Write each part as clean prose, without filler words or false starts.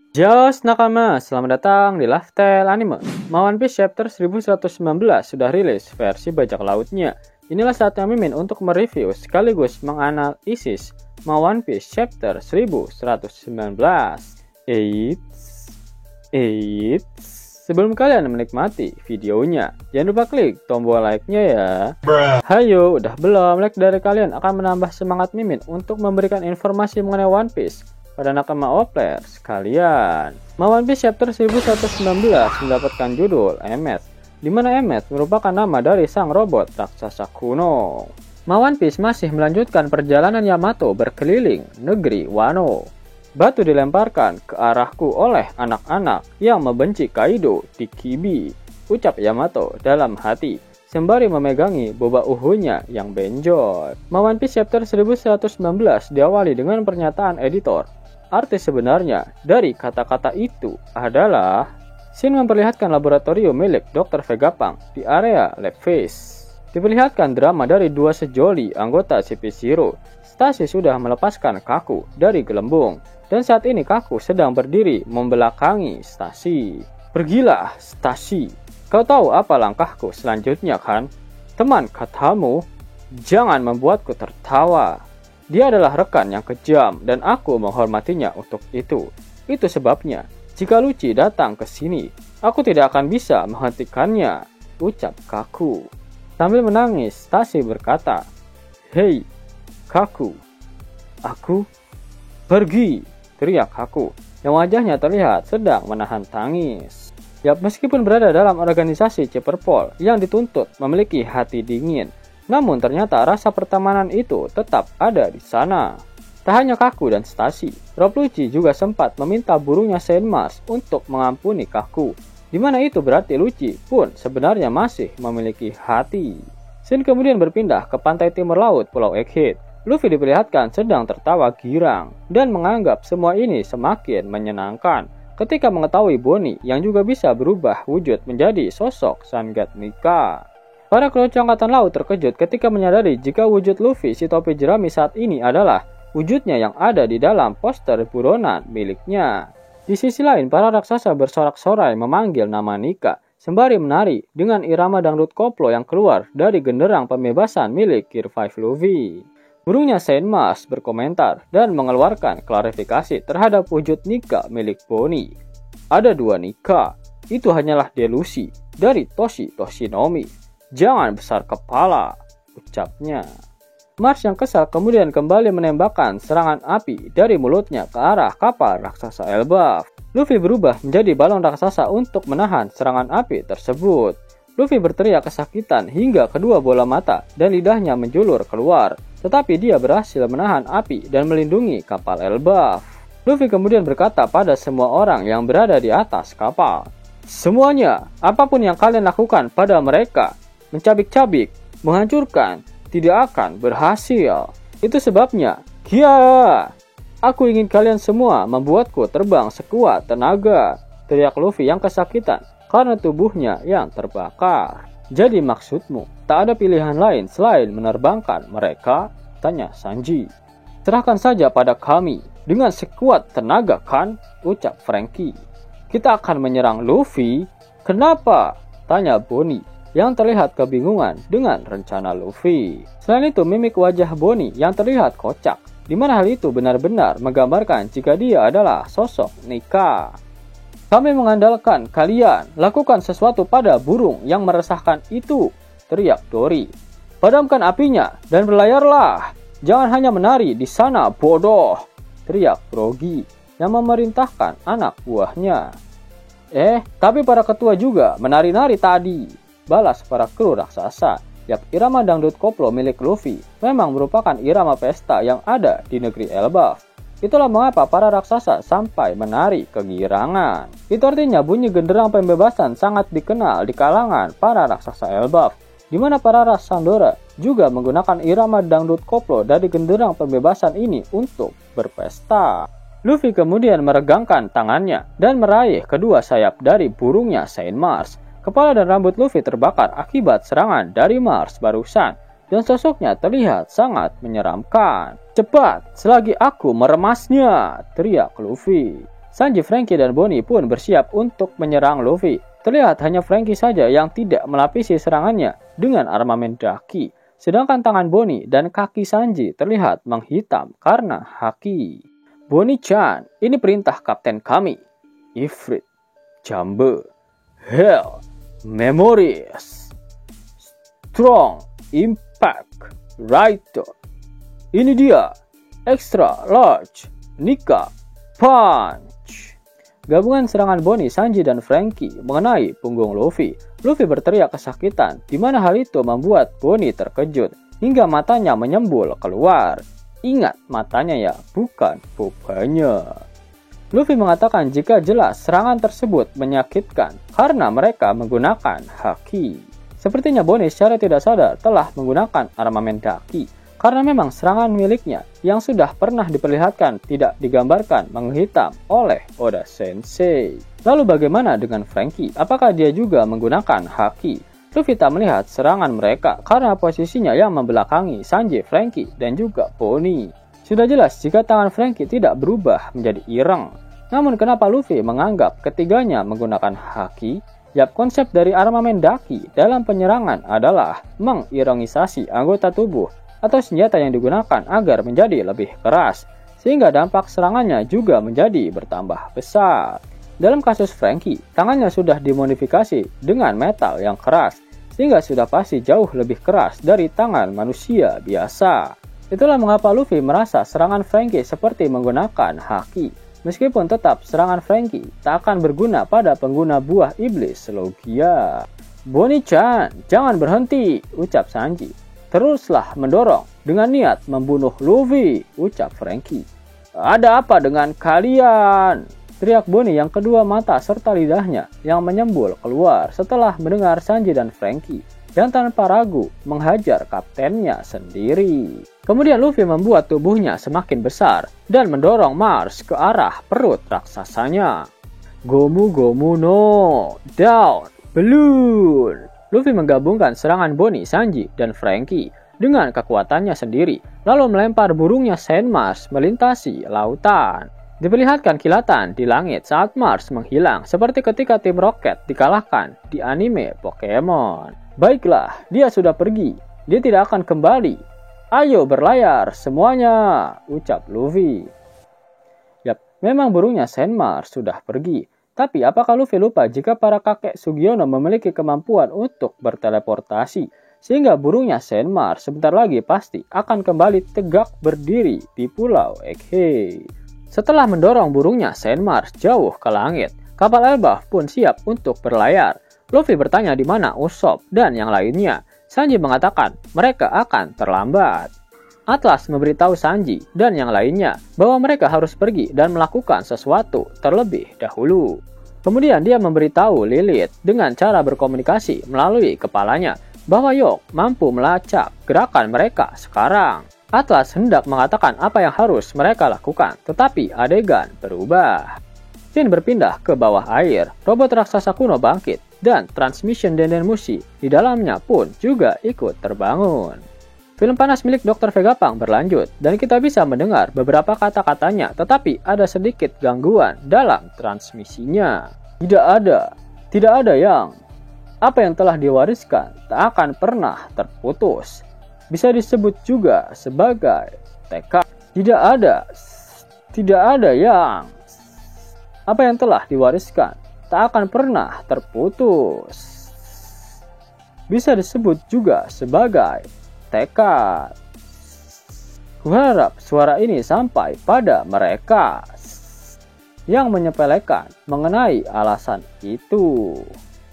Jos nakama, selamat datang di Lifestyle Anime. One Piece Chapter 1119 sudah rilis versi bajak lautnya. Inilah saatnya Mimin untuk mereview sekaligus menganalisis One Piece Chapter 1119. Sebelum kalian menikmati videonya, jangan lupa klik tombol like-nya ya. Hayo, udah belum? Like dari kalian akan menambah semangat Mimin untuk memberikan informasi mengenai One Piece pada nakama Opler sekalian. One Piece Chapter 1119 mendapatkan judul Emmet, di mana Emmet merupakan nama dari sang robot raksasa kuno. One Piece masih melanjutkan perjalanan Yamato berkeliling negeri Wano. Batu dilemparkan ke arahku oleh anak-anak yang membenci Kaido di Kibi, ucap Yamato dalam hati sembari memegangi boba uhunya yang benjol. One Piece Chapter 1119 diawali dengan pernyataan editor. Arti sebenarnya dari kata-kata itu adalah scene memperlihatkan laboratorium milik Dr. Vegapunk di area lab phase. Diperlihatkan drama dari dua sejoli anggota CP0. Stacy sudah melepaskan Kaku dari gelembung dan saat ini Kaku sedang berdiri membelakangi Stacy. Pergilah Stacy, kau tahu apa langkahku selanjutnya kan? Teman katamu, jangan membuatku tertawa. Dia adalah rekan yang kejam dan aku menghormatinya untuk itu. Itu sebabnya, jika Lucci datang ke sini, aku tidak akan bisa menghentikannya, ucap Kaku. Sambil menangis, Stacy berkata, "Hei, Kaku, aku pergi," teriak Kaku, yang wajahnya terlihat sedang menahan tangis. Ya, meskipun berada dalam organisasi Cyberpol yang dituntut memiliki hati dingin, namun ternyata rasa pertemanan itu tetap ada di sana. Tak hanya Kaku dan Stacy, Rob Lucci juga sempat meminta burungnya Saint Mars untuk mengampuni Kaku, di mana itu berarti Lucci pun sebenarnya masih memiliki hati. Scene kemudian berpindah ke pantai timur laut Pulau Egghead. Luffy diperlihatkan sedang tertawa girang dan menganggap semua ini semakin menyenangkan ketika mengetahui Bonnie yang juga bisa berubah wujud menjadi sosok Sangat Nika. Para kru angkatan laut terkejut ketika menyadari jika wujud Luffy si topi jerami saat ini adalah wujudnya yang ada di dalam poster buronan miliknya. Di sisi lain, para raksasa bersorak-sorai memanggil nama Nika sembari menari dengan irama dangdut koplo yang keluar dari genderang pembebasan milik Gear 5 Luffy. Burungnya Saint Mars berkomentar dan mengeluarkan klarifikasi terhadap wujud Nika milik Bonnie. Ada dua Nika, itu hanyalah delusi dari Toshi Toshinomi. Jangan besar kepala, ucapnya. Mars yang kesal kemudian kembali menembakkan serangan api dari mulutnya ke arah kapal raksasa Elbaf. Luffy berubah menjadi balon raksasa untuk menahan serangan api tersebut. Luffy berteriak kesakitan hingga kedua bola mata dan lidahnya menjulur keluar, tetapi dia berhasil menahan api dan melindungi kapal Elbaf. Luffy kemudian berkata pada semua orang yang berada di atas kapal, "Semuanya, apapun yang kalian lakukan pada mereka, mencabik-cabik, menghancurkan, tidak akan berhasil. Itu sebabnya, Kia! Aku ingin kalian semua membuatku terbang sekuat tenaga," teriak Luffy yang kesakitan karena tubuhnya yang terbakar. "Jadi maksudmu, tak ada pilihan lain selain menerbangkan mereka?" tanya Sanji. "Serahkan saja pada kami dengan sekuat tenaga kan?" ucap Franky. "Kita akan menyerang Luffy." "Kenapa?" tanya Bonnie yang terlihat kebingungan dengan rencana Luffy. Selain itu, mimik wajah Bonnie yang terlihat kocak, di mana hal itu benar-benar menggambarkan jika dia adalah sosok Nika. "Kami mengandalkan kalian, lakukan sesuatu pada burung yang meresahkan itu," teriak Dory. "Padamkan apinya dan berlayarlah, jangan hanya menari di sana, bodoh," teriak Froggy yang memerintahkan anak buahnya. Tapi para ketua juga menari-nari tadi," balas para kru raksasa. Yap, irama dangdut koplo milik Luffy memang merupakan irama pesta yang ada di negeri Elbaf. Itulah mengapa para raksasa sampai menari kegirangan. Itu artinya bunyi genderang pembebasan sangat dikenal di kalangan para raksasa Elbaf, di mana para ras Sandora juga menggunakan irama dangdut koplo dari genderang pembebasan ini untuk berpesta. Luffy kemudian meregangkan tangannya dan meraih kedua sayap dari burungnya Saint Mars. Kepala dan rambut Luffy terbakar akibat serangan dari Mars barusan, dan sosoknya terlihat sangat menyeramkan. "Cepat, selagi aku meremasnya," teriak Luffy. Sanji, Franky, dan Bonnie pun bersiap untuk menyerang Luffy. Terlihat hanya Franky saja yang tidak melapisi serangannya dengan armamen daki. Sedangkan tangan Bonnie dan kaki Sanji terlihat menghitam karena haki. Bonnie-chan, ini perintah kapten kami. Ifrit, Jambe, Hell, Memories, Strong, Impact, Raito. Ini dia, Extra Large, Nika, Punch. Gabungan serangan Bonnie, Sanji, dan Franky mengenai punggung Luffy. Luffy berteriak kesakitan, di mana hal itu membuat Bonnie terkejut hingga matanya menyembul keluar. Ingat, matanya ya, bukan pupanya. Luffy mengatakan jika jelas serangan tersebut menyakitkan karena mereka menggunakan haki. Sepertinya Bonnie secara tidak sadar telah menggunakan armamen daki. Karena memang serangan miliknya yang sudah pernah diperlihatkan tidak digambarkan menghitam oleh Oda Sensei. Lalu bagaimana dengan Franky? Apakah dia juga menggunakan haki? Luffy tak melihat serangan mereka karena posisinya yang membelakangi Sanji, Franky, dan juga Bonnie. Sudah jelas jika tangan Franky tidak berubah menjadi ireng. Namun kenapa Luffy menganggap ketiganya menggunakan haki? Yap, konsep dari armamen daki dalam penyerangan adalah mengironisasi anggota tubuh atau senjata yang digunakan agar menjadi lebih keras, sehingga dampak serangannya juga menjadi bertambah besar. Dalam kasus Franky, tangannya sudah dimodifikasi dengan metal yang keras, sehingga sudah pasti jauh lebih keras dari tangan manusia biasa. Itulah mengapa Luffy merasa serangan Franky seperti menggunakan haki, meskipun tetap serangan Franky tak akan berguna pada pengguna buah iblis Logia. Bonnie-chan, jangan berhenti, ucap Sanji. Teruslah mendorong dengan niat membunuh Luffy, ucap Franky. Ada apa dengan kalian? Teriak Bonnie yang kedua mata serta lidahnya yang menyembul keluar setelah mendengar Sanji dan Franky yang tanpa ragu menghajar kaptennya sendiri. Kemudian Luffy membuat tubuhnya semakin besar dan mendorong Mars ke arah perut raksasanya. Gomu Gomu no Down Balloon. Luffy menggabungkan serangan Bonnie, Sanji, dan Franky dengan kekuatannya sendiri, lalu melempar burungnya Saint Mars melintasi lautan. Diperlihatkan kilatan di langit saat Mars menghilang, seperti ketika tim Rocket dikalahkan di anime Pokemon. Baiklah, dia sudah pergi. Dia tidak akan kembali. Ayo berlayar semuanya, ucap Luffy. Yap, memang burungnya Saint Mars sudah pergi. Tapi apakah Luffy lupa jika para kakek Sugiono memiliki kemampuan untuk berteleportasi, sehingga burungnya Saint Mars sebentar lagi pasti akan kembali tegak berdiri di Pulau Egghead. Setelah mendorong burungnya Saint Mars jauh ke langit, kapal Elbaf pun siap untuk berlayar. Luffy bertanya di mana Usopp dan yang lainnya. Sanji mengatakan mereka akan terlambat. Atlas memberitahu Sanji dan yang lainnya bahwa mereka harus pergi dan melakukan sesuatu terlebih dahulu. Kemudian dia memberitahu Lilith dengan cara berkomunikasi melalui kepalanya bahwa Yok mampu melacak gerakan mereka sekarang. Atlas hendak mengatakan apa yang harus mereka lakukan, tetapi adegan berubah. Scene berpindah ke bawah air, robot raksasa kuno bangkit, dan transmission Dendenmushi di dalamnya pun juga ikut terbangun. Film panas milik Dr. Vegapunk berlanjut, dan kita bisa mendengar beberapa kata-katanya, tetapi ada sedikit gangguan dalam transmisinya. Tidak ada yang, apa yang telah diwariskan tak akan pernah terputus. Bisa disebut juga sebagai tekad. Tidak ada yang, apa yang telah diwariskan tak akan pernah terputus. Bisa disebut juga sebagai tekad. Kuharap suara ini sampai pada mereka yang menyepelekan mengenai alasan itu.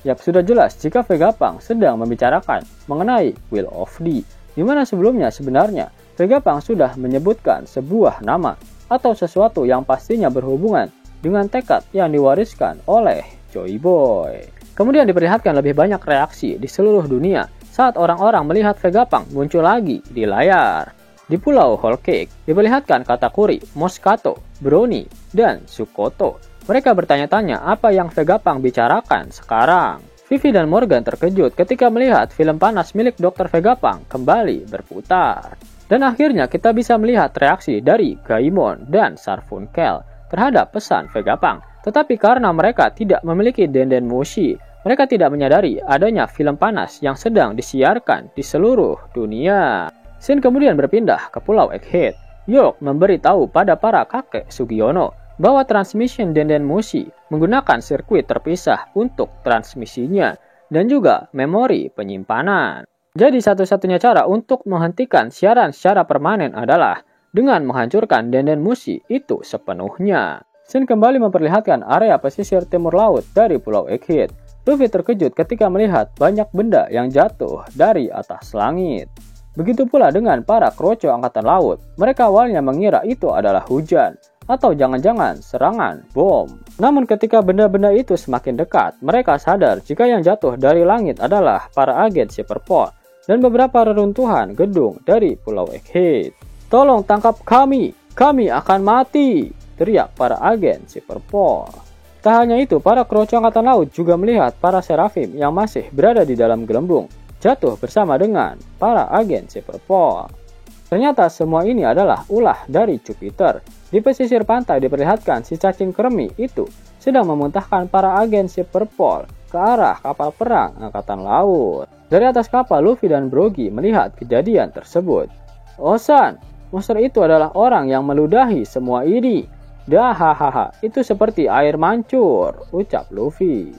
Yap, sudah jelas jika Vegapunk sedang membicarakan mengenai Will of D, di mana sebelumnya sebenarnya Vegapunk sudah menyebutkan sebuah nama atau sesuatu yang pastinya berhubungan dengan tekad yang diwariskan oleh Joy Boy. Kemudian diperlihatkan lebih banyak reaksi di seluruh dunia saat orang-orang melihat Vegapunk muncul lagi di layar. Di Pulau Whole Cake diperlihatkan Katakuri, Moscato, Brownie, dan Sukoto. Mereka bertanya-tanya apa yang Vegapunk bicarakan sekarang. Vivi dan Morgan terkejut ketika melihat film panas milik Dr. Vegapunk kembali berputar. Dan akhirnya kita bisa melihat reaksi dari Gaimon dan Sarfunkel terhadap pesan Vegapunk. Tetapi karena mereka tidak memiliki Denden Mushi, mereka tidak menyadari adanya film panas yang sedang disiarkan di seluruh dunia. Scene kemudian berpindah ke Pulau Egghead. York memberitahu pada para kakek Sugiono bahwa transmission Denden Mushi menggunakan sirkuit terpisah untuk transmisinya dan juga memori penyimpanan. Jadi satu-satunya cara untuk menghentikan siaran secara permanen adalah dengan menghancurkan Denden Mushi itu sepenuhnya. Scene kembali memperlihatkan area pesisir timur laut dari Pulau Egghead. Luffy terkejut ketika melihat banyak benda yang jatuh dari atas langit. Begitu pula dengan para kroco angkatan laut. Mereka awalnya mengira itu adalah hujan atau jangan-jangan serangan bom. Namun ketika benda-benda itu semakin dekat, mereka sadar jika yang jatuh dari langit adalah para agen Cyberport dan beberapa reruntuhan gedung dari Pulau Egghead. "Tolong tangkap kami akan mati!" teriak para agen Cyberport. Tak hanya itu, para kroco angkatan laut juga melihat para Seraphim yang masih berada di dalam gelembung jatuh bersama dengan para agen Cyberport. Ternyata semua ini adalah ulah dari Jupiter. Di pesisir pantai diperlihatkan si cacing kremi itu sedang memuntahkan para agen Cyberport ke arah kapal perang angkatan laut. Dari atas kapal, Luffy dan Brogy melihat kejadian tersebut. "Osan, monster itu adalah orang yang meludahi semua ini. Dahahaha, itu seperti air mancur," ucap Luffy.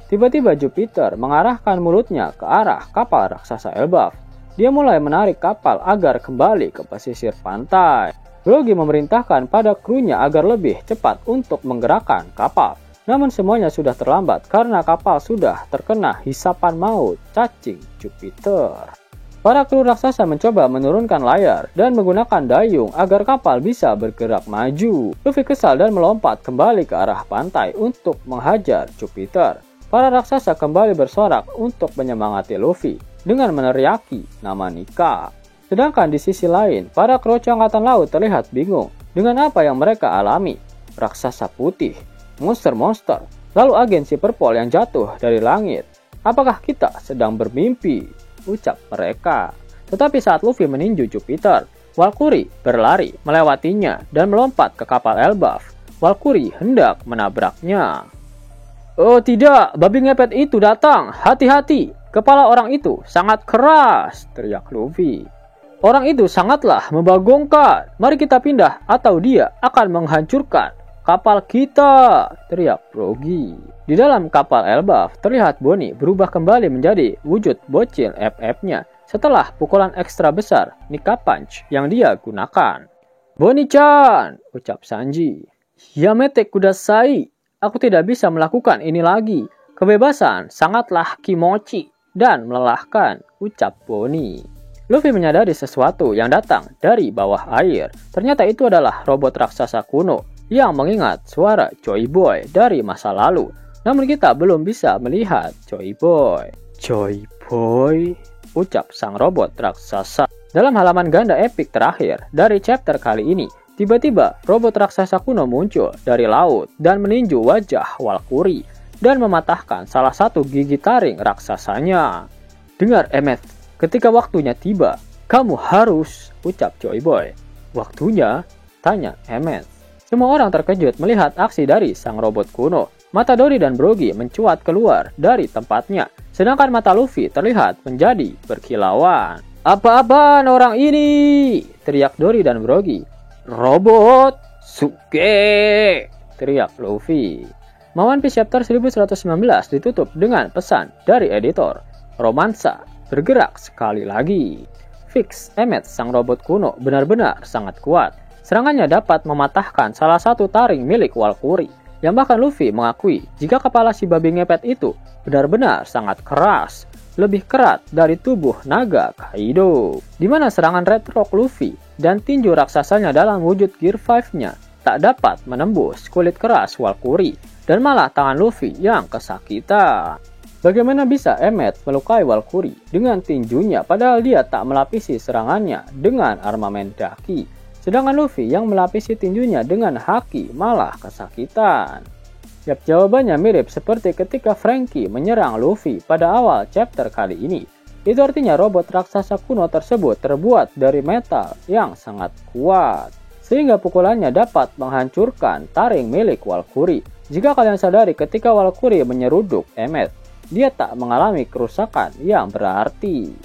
Tiba-tiba Jupiter mengarahkan mulutnya ke arah kapal raksasa Elbaf. Dia mulai menarik kapal agar kembali ke pesisir pantai. Brogy memerintahkan pada krunya agar lebih cepat untuk menggerakkan kapal. Namun semuanya sudah terlambat karena kapal sudah terkena hisapan maut cacing Jupiter. Para kru raksasa mencoba menurunkan layar dan menggunakan dayung agar kapal bisa bergerak maju. Luffy kesal dan melompat kembali ke arah pantai untuk menghajar Jupiter. Para raksasa kembali bersorak untuk menyemangati Luffy dengan meneriaki nama Nika. Sedangkan di sisi lain, para kroco angkatan laut terlihat bingung dengan apa yang mereka alami. Raksasa putih, monster-monster, lalu agen Cyberport yang jatuh dari langit. Apakah kita sedang bermimpi? Ucap mereka. Tetapi saat Luffy meninju Jupiter, Valkyrie berlari melewatinya dan melompat ke kapal Elbaf. Valkyrie hendak menabraknya. "Oh tidak, babi ngepet itu datang, hati-hati, kepala orang itu sangat keras," teriak Luffy. "Orang itu sangatlah membagongkan, mari kita pindah atau dia akan menghancurkan kapal kita," teriak Brogy. Di dalam kapal Elbaf, terlihat Bonnie berubah kembali menjadi wujud bocil FF-nya setelah pukulan ekstra besar Nika Punch yang dia gunakan. "Bonnie-chan," ucap Sanji. "Yamete kudasai, aku tidak bisa melakukan ini lagi. Kebebasan sangatlah kimochi dan melelahkan," ucap Bonnie. Luffy menyadari sesuatu yang datang dari bawah air. Ternyata itu adalah robot raksasa kuno yang mengingat suara Joy Boy dari masa lalu. Namun kita belum bisa melihat Joy Boy. "Joy Boy," ucap sang robot raksasa. Dalam halaman ganda epik terakhir dari chapter kali ini, tiba-tiba robot raksasa kuno muncul dari laut dan meninju wajah Valkyrie dan mematahkan salah satu gigi taring raksasanya. "Dengar Emmet, ketika waktunya tiba, kamu harus," ucap Joy Boy. "Waktunya?" tanya Emmet. Semua orang terkejut melihat aksi dari sang robot kuno. Mata Dory dan Brogy mencuat keluar dari tempatnya, sedangkan mata Luffy terlihat menjadi berkilauan. "Apa-apaan orang ini?" teriak Dory dan Brogy. "Robot Suke!" teriak Luffy. One Piece Chapter 1119 ditutup dengan pesan dari editor. Romansa bergerak sekali lagi. Fix Emmet, sang robot kuno, benar-benar sangat kuat. Serangannya dapat mematahkan salah satu taring milik Valkyrie, yang bahkan Luffy mengakui jika kepala si babi ngepet itu benar-benar sangat keras, lebih kerat dari tubuh naga Kaido. Di mana serangan Red Rock Luffy dan tinju raksasanya dalam wujud Gear 5-nya tak dapat menembus kulit keras Valkyrie dan malah tangan Luffy yang kesakitan. Bagaimana bisa Emmet melukai Valkyrie dengan tinjunya padahal dia tak melapisi serangannya dengan armamen daki? Sedangkan Luffy yang melapisi tinjunya dengan haki malah kesakitan. Yap, jawabannya mirip seperti ketika Franky menyerang Luffy pada awal chapter kali ini. Itu artinya robot raksasa kuno tersebut terbuat dari metal yang sangat kuat. sehingga pukulannya dapat menghancurkan taring milik Valkyrie. Jika kalian sadari ketika Valkyrie menyeruduk Emmet, dia tak mengalami kerusakan yang berarti.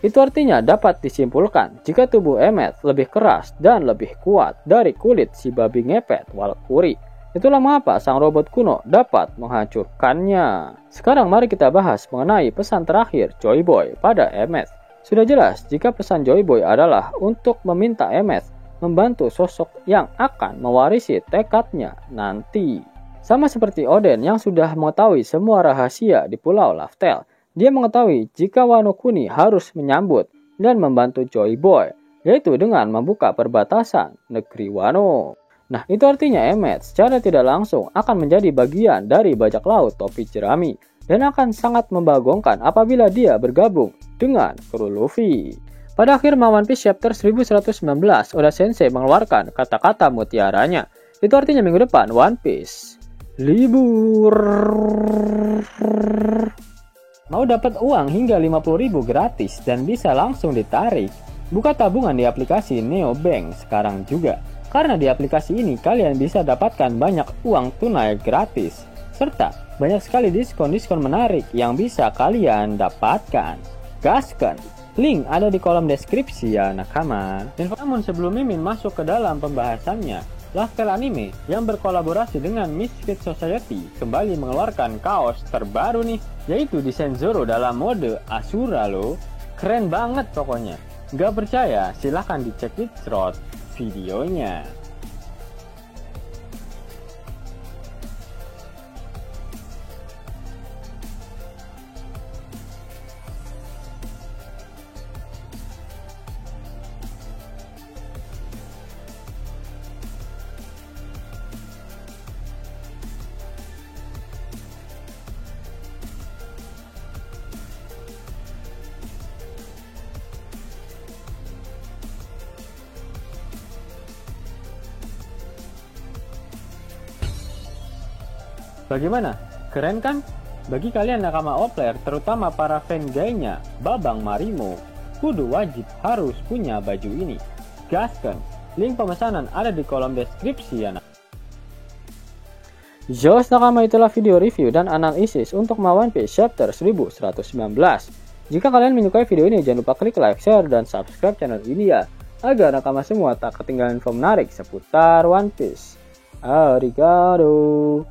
Itu artinya dapat disimpulkan jika tubuh Emmet lebih keras dan lebih kuat dari kulit si babi ngepet Valkyrie. Itulah mengapa sang robot kuno dapat menghancurkannya. Sekarang mari kita bahas mengenai pesan terakhir Joy Boy pada Emmet. Sudah jelas jika pesan Joy Boy adalah untuk meminta Emmet membantu sosok yang akan mewarisi tekadnya nanti. Sama seperti Oden yang sudah mengetahui semua rahasia di Pulau Laftel, dia mengetahui jika Wano Kuni harus menyambut dan membantu Joy Boy, yaitu dengan membuka perbatasan negeri Wano. Nah, itu artinya Emmet secara tidak langsung akan menjadi bagian dari bajak laut topi jerami dan akan sangat membagongkan apabila dia bergabung dengan kru Luffy. Pada akhir One Piece chapter 1119, Oda Sensei mengeluarkan kata-kata mutiaranya. Itu artinya minggu depan One Piece libur. Mau dapat uang hingga 50.000 gratis dan bisa langsung ditarik? Buka tabungan di aplikasi Neobank sekarang juga. Karena di aplikasi ini kalian bisa dapatkan banyak uang tunai gratis. Serta banyak sekali diskon-diskon menarik yang bisa kalian dapatkan. Gaskan! Link ada di kolom deskripsi ya nakama. Namun sebelum Mimin masuk ke dalam pembahasannya, Laftel Anime yang berkolaborasi dengan Misfit Society kembali mengeluarkan kaos terbaru nih, yaitu desain Zoro dalam mode Asura loh. Keren banget pokoknya. Gak percaya? Silahkan dicek di thread videonya. Bagaimana? Keren kan? Bagi kalian nakama Opler, terutama para fan gaynya Babang Marimo, kudu wajib harus punya baju ini. Gaskan! Link pemesanan ada di kolom deskripsi ya. Jos nakama, itulah video review dan analisis untuk One Piece chapter 1119. Jika kalian menyukai video ini, jangan lupa klik like, share, dan subscribe channel ini ya, agar nakama semua tak ketinggalan info menarik seputar One Piece. Arigato!